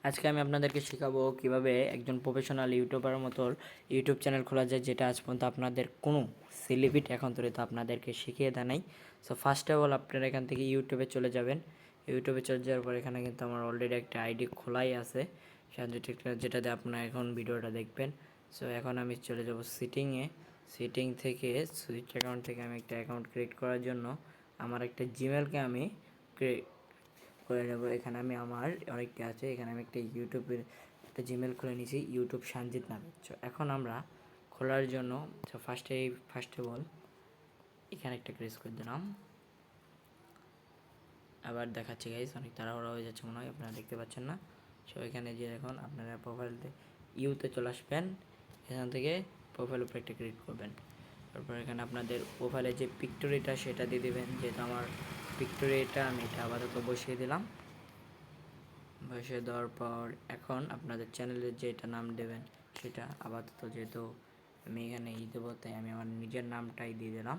আজকে আমি আপনাদেরকে শেখাবো কিভাবে একজন প্রফেশনাল ইউটিউবার মতো ইউটিউব চ্যানেল খোলা যায়, যেটা আজ পর্যন্ত আপনাদের কোনো সেলিব্রিটি এখন পর্যন্ত আপনাদেরকে শিখিয়ে দেয় নাই। সো ফার্স্ট অফ অল আপনারা এখান থেকে ইউটিউবে চলে যাবেন। ইউটিউবে চলে যাওয়ার পর এখানে কিন্তু আমার অলরেডি একটা আইডি খোলাই আছে, যেটাতে আপনারা এখন ভিডিওটা দেখবেন। সো এখন আমি চলে যাব সিটিং থেকে সুইচ অ্যাকাউন্ট থেকে আমি একটা অ্যাকাউন্ট ক্রিয়েট করার জন্য আমার একটা জিমেলকে আমি করে নেব। এখানে আমি আমার অনেকটা আছে, এখানে আমি একটা ইউটিউবের একটা জিমেল খুলে নিয়েছি, ইউটিউব সঞ্জিত নামে। এখন আমরা খোলার জন্য ফার্স্ট অফ অল এখানে একটা ক্লিক করে দিলাম। আবার দেখাচ্ছি গাইস, অনেক তাড়াহুড়া হয়ে যাচ্ছে মনে হয়, আপনারা দেখতে পাচ্ছেন না। সো এখানে যে এখন আপনারা প্রোফাইলতে ইউতে চলে আসবেন, এখান থেকে প্রোফাইল উপরে একটা ক্লিক করবেন। তারপর এখানে আপনাদের প্রোফাইলে যে পিক্টোরিটা সেটা দিয়ে দেবেন। যেহেতু আমার পিক্টোরিটা আমি এটা আপাতত বসিয়ে দিলাম। বসিয়ে দেওয়ার পর এখন আপনাদের চ্যানেলের যেটা নাম দেবেন সেটা আপাতত, যেহেতু আমি এখানে দেবো তাই আমি আমার নিজের নামটাই দিয়ে দিলাম।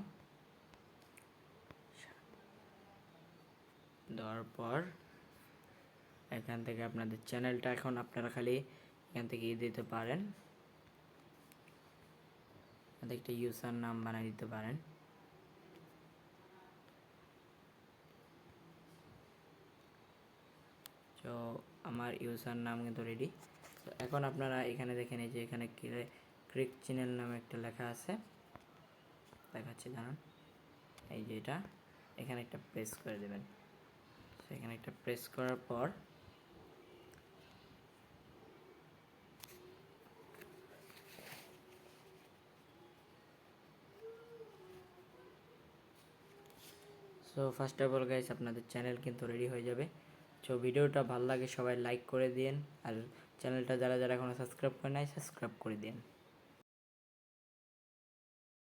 দেওয়ার পর এখান থেকে আপনাদের চ্যানেলটা এখন আপনারা খালি এখান থেকে দিতে পারেন, একটা ইউজার নাম বানিয়ে দিতে পারেন। তো আমার ইউজার নাম কিন্তু রেডি। তো এখন আপনারা এখানে দেখেন, এই যে এখানে ক্রিক চ্যানেল নামে একটা লেখা আছে, দেখাচ্ছি জানান, এই যে এটা এখানে একটা প্রেস করে দেবেন। এখানে একটা প্রেস করার পর so first of all guys আপনাদের চ্যানেল কিন্তু রেডি হয়ে যাবে। সো ভিডিওটা ভালো লাগে সবাই লাইক করে দিন, আর চ্যানেলটা যারা যারা এখনও সাবস্ক্রাইব করে নাই সাবস্ক্রাইব করে দিন।